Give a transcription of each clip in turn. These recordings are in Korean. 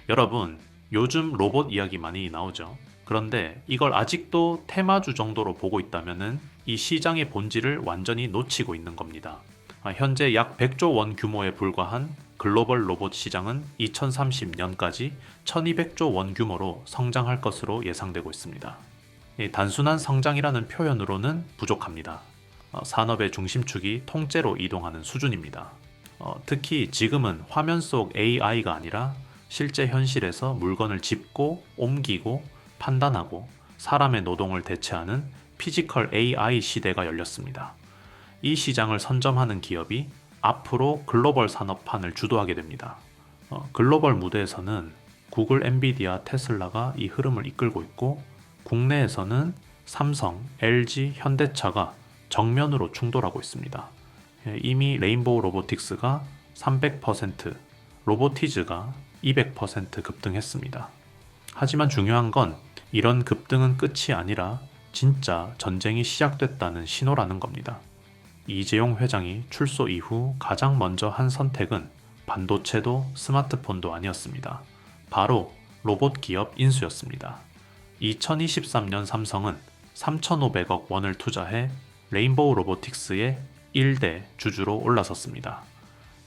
여러분, 요즘 로봇 이야기 많이 나오죠. 그런데 이걸 아직도 테마주 정도로 보고 있다면은 이 시장의 본질을 완전히 놓치고 있는 겁니다. 현재 약 100조 원 규모에 불과한 글로벌 로봇 시장은 2030년까지 1200조 원 규모로 성장할 것으로 예상되고 있습니다. 단순한 성장이라는 표현으로는 부족합니다. 산업의 중심축이 통째로 이동하는 수준입니다. 특히 지금은 화면 속 AI가 아니라 실제 현실에서 물건을 짚고 옮기고 판단하고 사람의 노동을 대체하는 피지컬 AI 시대가 열렸습니다. 이 시장을 선점하는 기업이 앞으로 글로벌 산업판을 주도하게 됩니다. 글로벌 무대에서는 구글, 엔비디아, 테슬라가 이 흐름을 이끌고 있고 국내에서는 삼성, LG, 현대차가 정면으로 충돌하고 있습니다. 이미 레인보우 로보틱스가 300%, 로보티즈가 200% 급등했습니다. 하지만 중요한 건 이런 급등은 끝이 아니라 진짜 전쟁이 시작됐다는 신호라는 겁니다. 이재용 회장이 출소 이후 가장 먼저 한 선택은 반도체도 스마트폰도 아니었습니다. 바로 로봇 기업 인수였습니다. 2023년 삼성은 3,500억 원을 투자해 레인보우 로보틱스의 1대 주주로 올라섰습니다.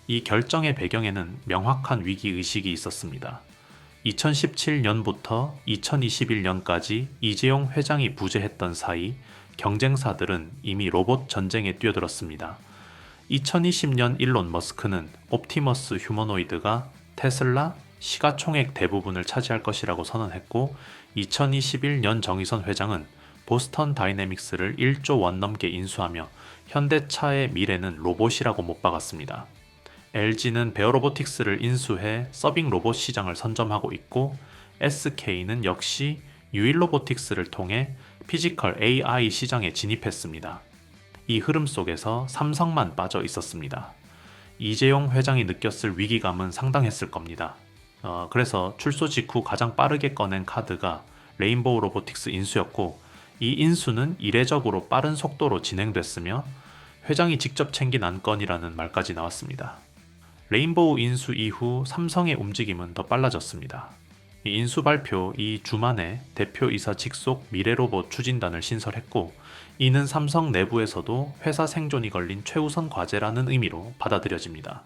이 결정의 배경에는 명확한 위기의식이 있었습니다. 2017년부터 2021년까지 이재용 회장이 부재했던 사이 경쟁사들은 이미 로봇 전쟁에 뛰어들었습니다. 2020년 일론 머스크는 옵티머스 휴머노이드가 테슬라 시가총액 대부분을 차지할 것이라고 선언했고 2021년 정의선 회장은 보스턴 다이내믹스를 1조 원 넘게 인수하며 현대차의 미래는 로봇이라고 못 박았습니다. LG는 베어로보틱스를 인수해 서빙 로봇 시장을 선점하고 있고 SK는 역시 유일로보틱스를 통해 피지컬 AI 시장에 진입했습니다. 이 흐름 속에서 삼성만 빠져 있었습니다. 이재용 회장이 느꼈을 위기감은 상당했을 겁니다. 그래서 출소 직후 가장 빠르게 꺼낸 카드가 레인보우 로보틱스 인수였고 이 인수는 이례적으로 빠른 속도로 진행됐으며 회장이 직접 챙긴 안건이라는 말까지 나왔습니다. 레인보우 인수 이후 삼성의 움직임은 더 빨라졌습니다. 이 인수 발표 이 주만에 대표이사 직속 미래로봇 추진단을 신설했고 이는 삼성 내부에서도 회사 생존이 걸린 최우선 과제라는 의미로 받아들여집니다.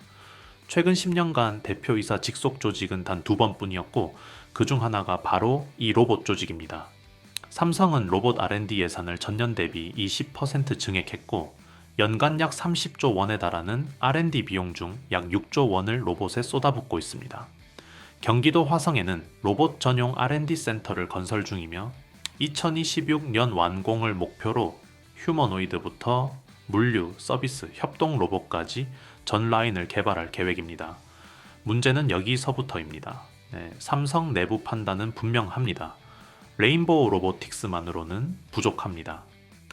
최근 10년간 대표이사 직속 조직은 단 2번뿐이었고 그중 하나가 바로 이 로봇 조직입니다. 삼성은 로봇 R&D 예산을 전년 대비 20% 증액했고 연간 약 30조 원에 달하는 R&D 비용 중 약 6조 원을 로봇에 쏟아붓고 있습니다. 경기도 화성에는 로봇 전용 R&D 센터를 건설 중이며 2026년 완공을 목표로 휴머노이드부터 물류, 서비스, 협동 로봇까지 전 라인을 개발할 계획입니다. 문제는 여기서부터입니다. 삼성 내부 판단은 분명합니다. 레인보우 로보틱스만으로는 부족합니다.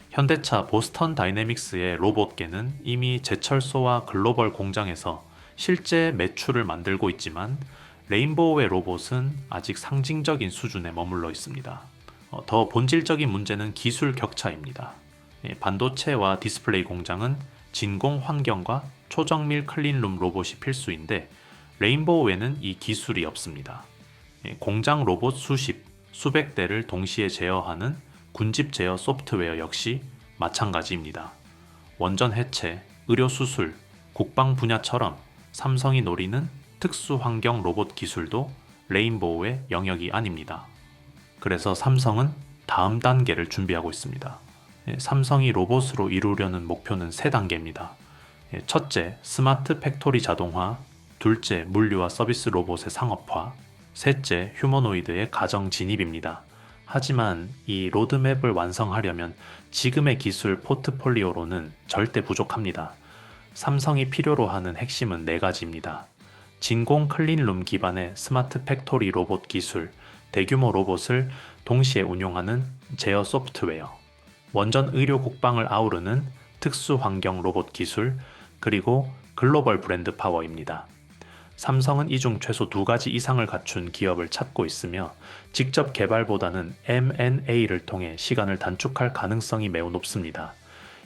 현대차 보스턴 다이내믹스의 로봇계는 이미 제철소와 글로벌 공장에서 실제 매출을 만들고 있지만 레인보우의 로봇은 아직 상징적인 수준에 머물러 있습니다. 더 본질적인 문제는 기술 격차입니다. 반도체와 디스플레이 공장은 진공 환경과 초정밀 클린룸 로봇이 필수인데 레인보우에는 이 기술이 없습니다. 공장 로봇 수백 대를 동시에 제어하는 군집 제어 소프트웨어 역시 마찬가지입니다. 원전 해체, 의료 수술, 국방 분야처럼 삼성이 노리는 특수 환경 로봇 기술도 레인보우의 영역이 아닙니다. 그래서 삼성은 다음 단계를 준비하고 있습니다. 삼성이 로봇으로 이루려는 목표는 3단계입니다. 첫째, 스마트 팩토리 자동화, 둘째, 물류와 서비스 로봇의 상업화, 셋째, 휴머노이드의 가정 진입입니다. 하지만 이 로드맵을 완성하려면 지금의 기술 포트폴리오로는 절대 부족합니다. 삼성이 필요로 하는 핵심은 4가지입니다. 진공 클린룸 기반의 스마트 팩토리 로봇 기술, 대규모 로봇을 동시에 운용하는 제어 소프트웨어, 원전 의료 국방을 아우르는 특수 환경 로봇 기술, 그리고 글로벌 브랜드 파워입니다. 삼성은 이 중 최소 2가지 이상을 갖춘 기업을 찾고 있으며 직접 개발보다는 M&A를 통해 시간을 단축할 가능성이 매우 높습니다.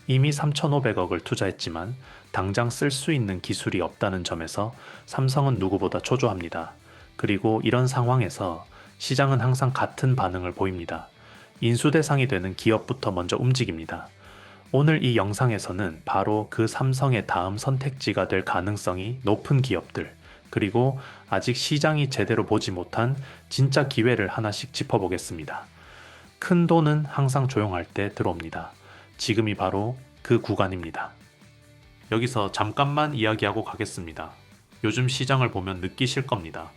이미 3,500억을 투자했지만 당장 쓸 수 있는 기술이 없다는 점에서 삼성은 누구보다 초조합니다. 그리고 이런 상황에서 시장은 항상 같은 반응을 보입니다. 인수 대상이 되는 기업부터 먼저 움직입니다. 오늘 이 영상에서는 바로 그 삼성의 다음 선택지가 될 가능성이 높은 기업들, 그리고 아직 시장이 제대로 보지 못한 진짜 기회를 하나씩 짚어보겠습니다. 큰 돈은 항상 조용할 때 들어옵니다. 지금이 바로 그 구간입니다. 여기서 잠깐만 이야기하고 가겠습니다. 요즘 시장을 보면 느끼실 겁니다.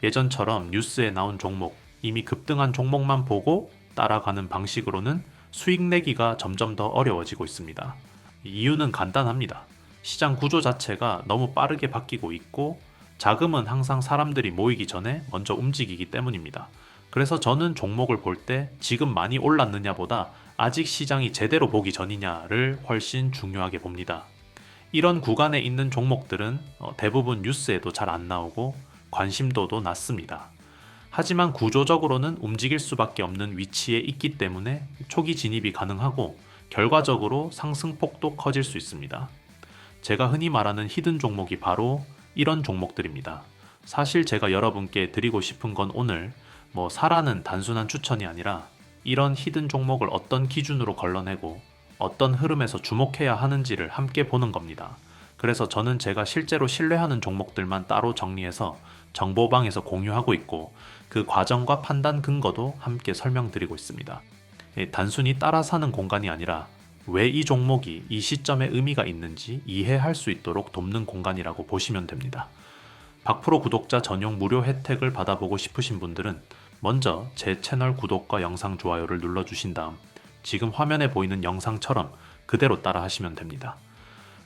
예전처럼 뉴스에 나온 종목, 이미 급등한 종목만 보고 따라가는 방식으로는 수익 내기가 점점 더 어려워지고 있습니다. 이유는 간단합니다. 시장 구조 자체가 너무 빠르게 바뀌고 있고 자금은 항상 사람들이 모이기 전에 먼저 움직이기 때문입니다. 그래서 저는 종목을 볼 때 지금 많이 올랐느냐보다 아직 시장이 제대로 보기 전이냐를 훨씬 중요하게 봅니다. 이런 구간에 있는 종목들은 대부분 뉴스에도 잘 안 나오고 관심도도 낮습니다. 하지만 구조적으로는 움직일 수밖에 없는 위치에 있기 때문에 초기 진입이 가능하고 결과적으로 상승폭도 커질 수 있습니다. 제가 흔히 말하는 히든 종목이 바로 이런 종목들입니다. 사실 제가 여러분께 드리고 싶은 건 오늘 사라는 단순한 추천이 아니라 이런 히든 종목을 어떤 기준으로 걸러내고 어떤 흐름에서 주목해야 하는지를 함께 보는 겁니다. 그래서 저는 제가 실제로 신뢰하는 종목들만 따로 정리해서 정보방에서 공유하고 있고 그 과정과 판단 근거도 함께 설명드리고 있습니다. 단순히 따라 사는 공간이 아니라 왜 이 종목이 이 시점에 의미가 있는지 이해할 수 있도록 돕는 공간이라고 보시면 됩니다. 박프로 구독자 전용 무료 혜택을 받아보고 싶으신 분들은 먼저 제 채널 구독과 영상 좋아요를 눌러주신 다음 지금 화면에 보이는 영상처럼 그대로 따라 하시면 됩니다.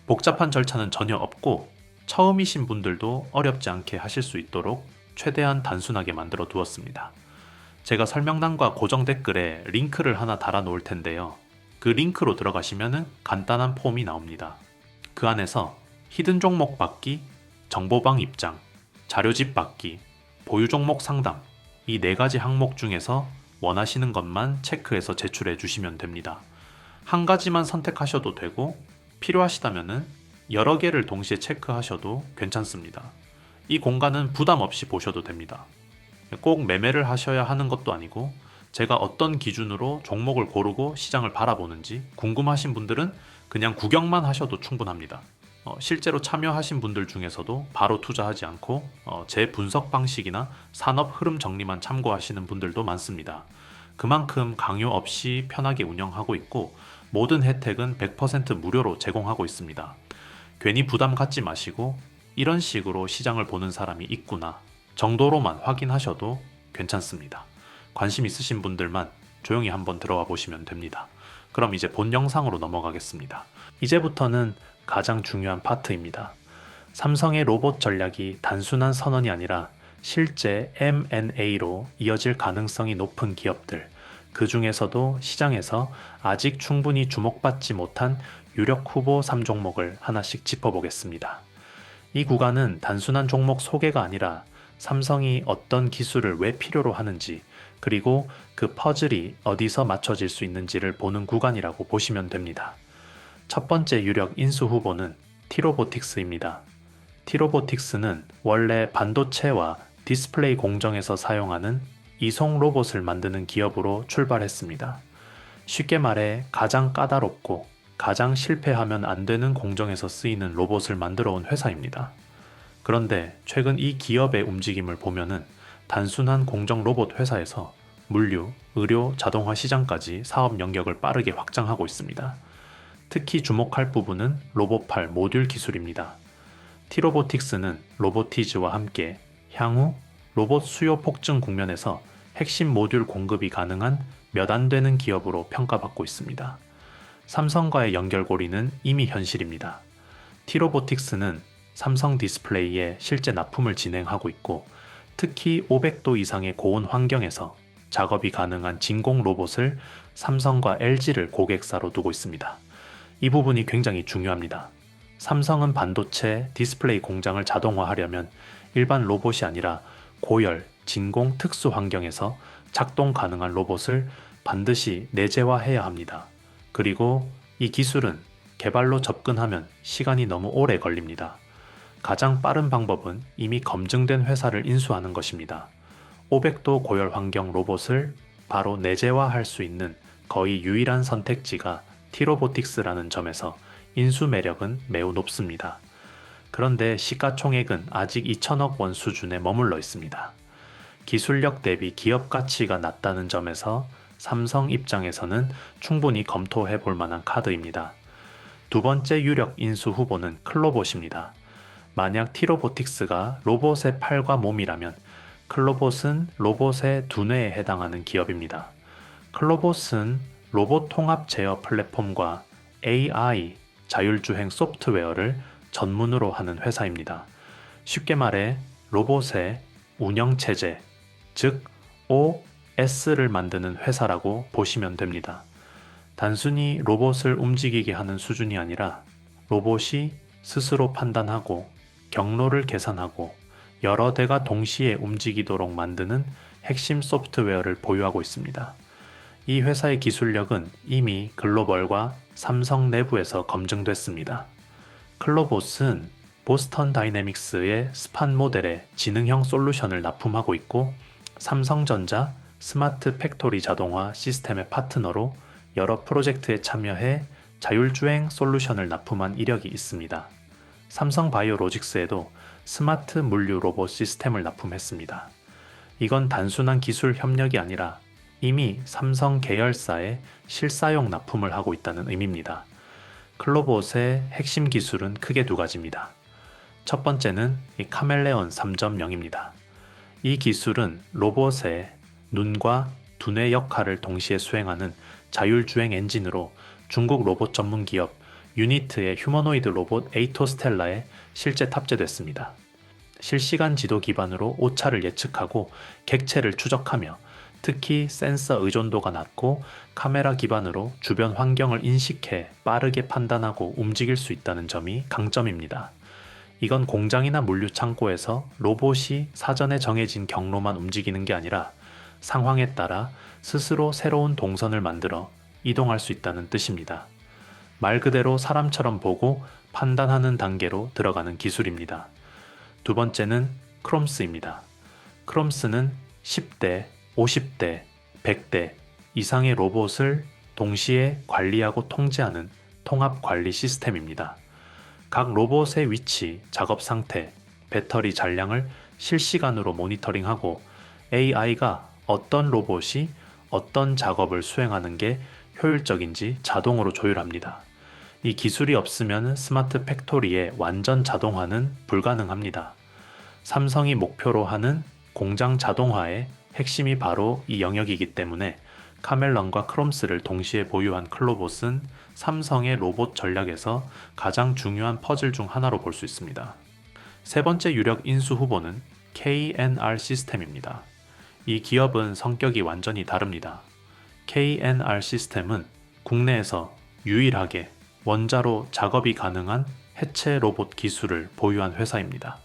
복잡한 절차는 전혀 없고 처음이신 분들도 어렵지 않게 하실 수 있도록 최대한 단순하게 만들어 두었습니다. 제가 설명란과 고정 댓글에 링크를 하나 달아 놓을 텐데요. 그 링크로 들어가시면 간단한 폼이 나옵니다. 그 안에서 히든 종목 받기, 정보방 입장, 자료집 받기, 보유 종목 상담 이 4가지 항목 중에서 원하시는 것만 체크해서 제출해 주시면 됩니다. 한 가지만 선택하셔도 되고 필요하시다면 여러 개를 동시에 체크하셔도 괜찮습니다. 이 공간은 부담 없이 보셔도 됩니다. 꼭 매매를 하셔야 하는 것도 아니고 제가 어떤 기준으로 종목을 고르고 시장을 바라보는지 궁금하신 분들은 그냥 구경만 하셔도 충분합니다. 실제로 참여하신 분들 중에서도 바로 투자하지 않고 제 분석 방식이나 산업 흐름 정리만 참고하시는 분들도 많습니다. 그만큼 강요 없이 편하게 운영하고 있고 모든 혜택은 100% 무료로 제공하고 있습니다. 괜히 부담 갖지 마시고 이런 식으로 시장을 보는 사람이 있구나 정도로만 확인하셔도 괜찮습니다. 관심 있으신 분들만 조용히 한번 들어와 보시면 됩니다. 그럼 이제 본 영상으로 넘어가겠습니다. 이제부터는 가장 중요한 파트입니다. 삼성의 로봇 전략이 단순한 선언이 아니라 실제 M&A로 이어질 가능성이 높은 기업들, 그 중에서도 시장에서 아직 충분히 주목받지 못한 유력 후보 3종목을 하나씩 짚어보겠습니다. 이 구간은 단순한 종목 소개가 아니라 삼성이 어떤 기술을 왜 필요로 하는지, 그리고 그 퍼즐이 어디서 맞춰질 수 있는지를 보는 구간이라고 보시면 됩니다. 첫 번째 유력 인수 후보는 T-Robotics입니다. T-Robotics는 원래 반도체와 디스플레이 공정에서 사용하는 이송 로봇을 만드는 기업으로 출발했습니다. 쉽게 말해 가장 까다롭고 가장 실패하면 안 되는 공정에서 쓰이는 로봇을 만들어 온 회사입니다. 그런데 최근 이 기업의 움직임을 보면은 단순한 공정 로봇 회사에서 물류, 의료, 자동화 시장까지 사업 영역을 빠르게 확장하고 있습니다. 특히 주목할 부분은 로봇팔 모듈 기술입니다. T-Robotics는 로보티즈와 함께 향후 로봇 수요 폭증 국면에서 핵심 모듈 공급이 가능한 몇 안 되는 기업으로 평가받고 있습니다. 삼성과의 연결고리는 이미 현실입니다. T-Robotics는 삼성 디스플레이에 실제 납품을 진행하고 있고 특히 500도 이상의 고온 환경에서 작업이 가능한 진공 로봇을 삼성과 LG를 고객사로 두고 있습니다. 이 부분이 굉장히 중요합니다. 삼성은 반도체, 디스플레이 공장을 자동화하려면 일반 로봇이 아니라 고열, 진공 특수 환경에서 작동 가능한 로봇을 반드시 내재화해야 합니다. 그리고 이 기술은 개발로 접근하면 시간이 너무 오래 걸립니다. 가장 빠른 방법은 이미 검증된 회사를 인수하는 것입니다. 500도 고열 환경 로봇을 바로 내재화할 수 있는 거의 유일한 선택지가 T로보틱스라는 점에서 인수 매력은 매우 높습니다. 그런데 시가총액은 아직 2천억 원 수준에 머물러 있습니다. 기술력 대비 기업 가치가 낮다는 점에서 삼성 입장에서는 충분히 검토해 볼 만한 카드입니다. 두 번째 유력 인수 후보는 클로봇입니다. 만약 T로보틱스가 로봇의 팔과 몸이라면 클로봇은 로봇의 두뇌에 해당하는 기업입니다. 클로봇은 로봇 통합 제어 플랫폼과 AI, 자율주행 소프트웨어를 전문으로 하는 회사입니다. 쉽게 말해 로봇의 운영체제, 즉 OS를 만드는 회사라고 보시면 됩니다. 단순히 로봇을 움직이게 하는 수준이 아니라 로봇이 스스로 판단하고 경로를 계산하고 여러 대가 동시에 움직이도록 만드는 핵심 소프트웨어를 보유하고 있습니다. 이 회사의 기술력은 이미 글로벌과 삼성 내부에서 검증됐습니다. 클로봇은 보스턴 다이내믹스의 스판 모델의 지능형 솔루션을 납품하고 있고 삼성전자 스마트 팩토리 자동화 시스템의 파트너로 여러 프로젝트에 참여해 자율주행 솔루션을 납품한 이력이 있습니다. 삼성바이오로직스에도 스마트 물류 로봇 시스템을 납품했습니다. 이건 단순한 기술 협력이 아니라 이미 삼성 계열사에 실사용 납품을 하고 있다는 의미입니다. 클로봇의 핵심 기술은 크게 두 가지입니다. 첫 번째는 이 카멜레온 3.0입니다. 이 기술은 로봇의 눈과 두뇌 역할을 동시에 수행하는 자율주행 엔진으로 중국 로봇 전문 기업 유니트의 휴머노이드 로봇 에이토스텔라에 실제 탑재됐습니다. 실시간 지도 기반으로 오차를 예측하고 객체를 추적하며 특히 센서 의존도가 낮고 카메라 기반으로 주변 환경을 인식해 빠르게 판단하고 움직일 수 있다는 점이 강점입니다. 이건 공장이나 물류 창고에서 로봇이 사전에 정해진 경로만 움직이는 게 아니라 상황에 따라 스스로 새로운 동선을 만들어 이동할 수 있다는 뜻입니다. 말 그대로 사람처럼 보고 판단하는 단계로 들어가는 기술입니다. 두 번째는 크롬스입니다. 크롬스는 10대, 50대, 100대 이상의 로봇을 동시에 관리하고 통제하는 통합 관리 시스템입니다. 각 로봇의 위치, 작업 상태, 배터리 잔량을 실시간으로 모니터링하고 AI가 어떤 로봇이 어떤 작업을 수행하는 게 효율적인지 자동으로 조율합니다. 이 기술이 없으면 스마트 팩토리의 완전 자동화는 불가능합니다. 삼성이 목표로 하는 공장 자동화의 핵심이 바로 이 영역이기 때문에 카멜론과 크롬스를 동시에 보유한 클로봇은 삼성의 로봇 전략에서 가장 중요한 퍼즐 중 하나로 볼 수 있습니다. 세 번째 유력 인수 후보는 KNR 시스템입니다. 이 기업은 성격이 완전히 다릅니다. KNR 시스템은 국내에서 유일하게 원자로 작업이 가능한 해체 로봇 기술을 보유한 회사입니다.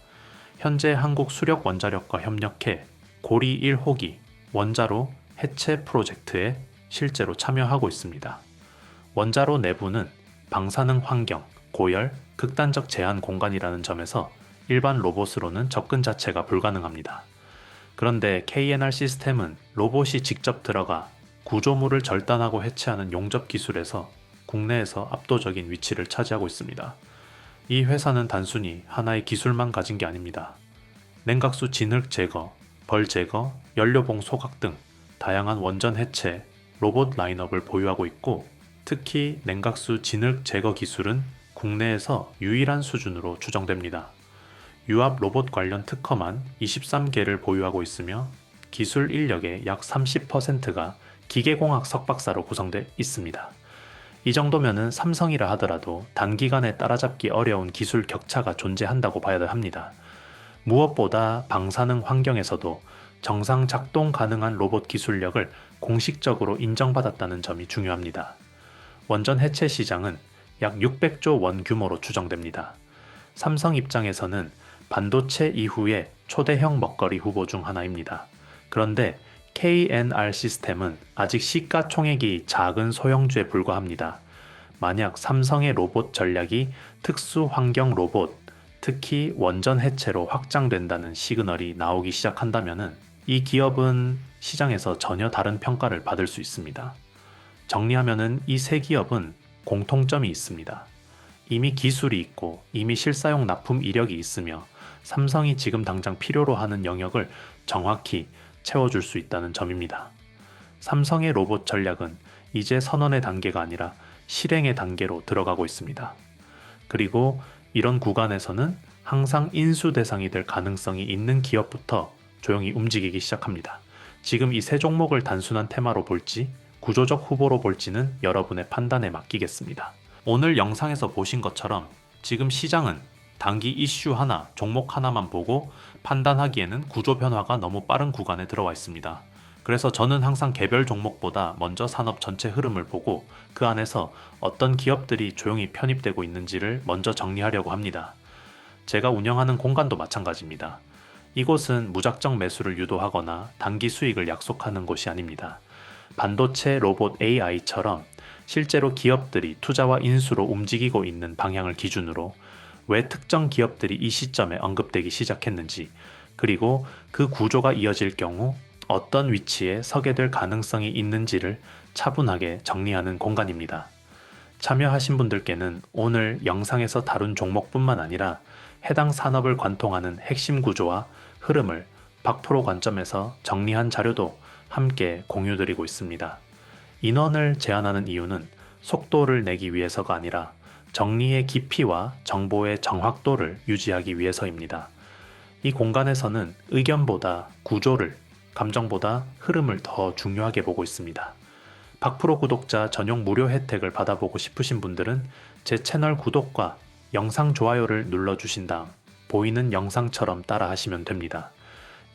현재 한국 수력 원자력과 협력해 고리 1호기 원자로 해체 프로젝트에 실제로 참여하고 있습니다. 원자로 내부는 방사능 환경, 고열, 극단적 제한 공간이라는 점에서 일반 로봇으로는 접근 자체가 불가능합니다. 그런데 KNR 시스템은 로봇이 직접 들어가 구조물을 절단하고 해체하는 용접 기술에서 국내에서 압도적인 위치를 차지하고 있습니다. 이 회사는 단순히 하나의 기술만 가진 게 아닙니다. 냉각수 진흙 제거, 벌 제거, 연료봉 소각 등 다양한 원전 해체, 로봇 라인업을 보유하고 있고 특히 냉각수 진흙 제거 기술은 국내에서 유일한 수준으로 추정됩니다. 유압 로봇 관련 특허만 23개를 보유하고 있으며 기술 인력의 약 30%가 기계공학 석박사로 구성돼 있습니다. 이 정도면은 삼성이라 하더라도 단기간에 따라잡기 어려운 기술 격차가 존재한다고 봐야 합니다. 무엇보다 방사능 환경에서도 정상 작동 가능한 로봇 기술력을 공식적으로 인정받았다는 점이 중요합니다. 원전 해체 시장은 약 600조 원 규모로 추정됩니다. 삼성 입장에서는 반도체 이후의 초대형 먹거리 후보 중 하나입니다. 그런데 KNR 시스템은 아직 시가총액이 작은 소형주에 불과합니다. 만약 삼성의 로봇 전략이 특수 환경 로봇, 특히 원전 해체로 확장된다는 시그널이 나오기 시작한다면은 이 기업은 시장에서 전혀 다른 평가를 받을 수 있습니다. 정리하면은 이 세 기업은 공통점이 있습니다. 이미 기술이 있고 이미 실사용 납품 이력이 있으며 삼성이 지금 당장 필요로 하는 영역을 정확히 채워줄 수 있다는 점입니다. 삼성의 로봇 전략은 이제 선언의 단계가 아니라 실행의 단계로 들어가고 있습니다. 그리고 이런 구간에서는 항상 인수 대상이 될 가능성이 있는 기업부터 조용히 움직이기 시작합니다. 지금 이 세 종목을 단순한 테마로 볼지 구조적 후보로 볼지는 여러분의 판단에 맡기겠습니다. 오늘 영상에서 보신 것처럼 지금 시장은 단기 이슈 하나, 종목 하나만 보고 판단하기에는 구조 변화가 너무 빠른 구간에 들어와 있습니다. 그래서 저는 항상 개별 종목보다 먼저 산업 전체 흐름을 보고 그 안에서 어떤 기업들이 조용히 편입되고 있는지를 먼저 정리하려고 합니다. 제가 운영하는 공간도 마찬가지입니다. 이곳은 무작정 매수를 유도하거나 단기 수익을 약속하는 곳이 아닙니다. 반도체, 로봇, AI처럼 실제로 기업들이 투자와 인수로 움직이고 있는 방향을 기준으로 왜 특정 기업들이 이 시점에 언급되기 시작했는지, 그리고 그 구조가 이어질 경우 어떤 위치에 서게 될 가능성이 있는지를 차분하게 정리하는 공간입니다. 참여하신 분들께는 오늘 영상에서 다룬 종목뿐만 아니라 해당 산업을 관통하는 핵심 구조와 흐름을 박프로 관점에서 정리한 자료도 함께 공유드리고 있습니다. 인원을 제한하는 이유는 속도를 내기 위해서가 아니라 정리의 깊이와 정보의 정확도를 유지하기 위해서입니다. 이 공간에서는 의견보다 구조를, 감정보다 흐름을 더 중요하게 보고 있습니다. 박프로 구독자 전용 무료 혜택을 받아보고 싶으신 분들은 제 채널 구독과 영상 좋아요를 눌러주신 다음 보이는 영상처럼 따라 하시면 됩니다.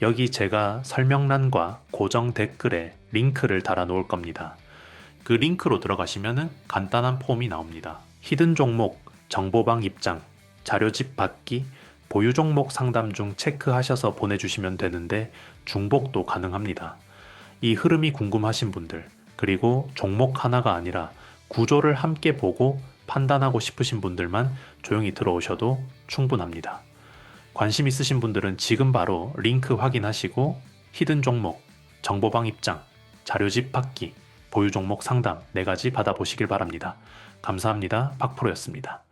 여기 제가 설명란과 고정 댓글에 링크를 달아 놓을 겁니다. 그 링크로 들어가시면 간단한 폼이 나옵니다. 히든 종목, 정보방 입장, 자료집 받기, 보유 종목 상담 중 체크하셔서 보내주시면 되는데 중복도 가능합니다. 이 흐름이 궁금하신 분들, 그리고 종목 하나가 아니라 구조를 함께 보고 판단하고 싶으신 분들만 조용히 들어오셔도 충분합니다. 관심 있으신 분들은 지금 바로 링크 확인하시고 히든 종목, 정보방 입장, 자료집 받기, 보유 종목 상담 4가지 받아보시길 바랍니다. 감사합니다. 박프로였습니다.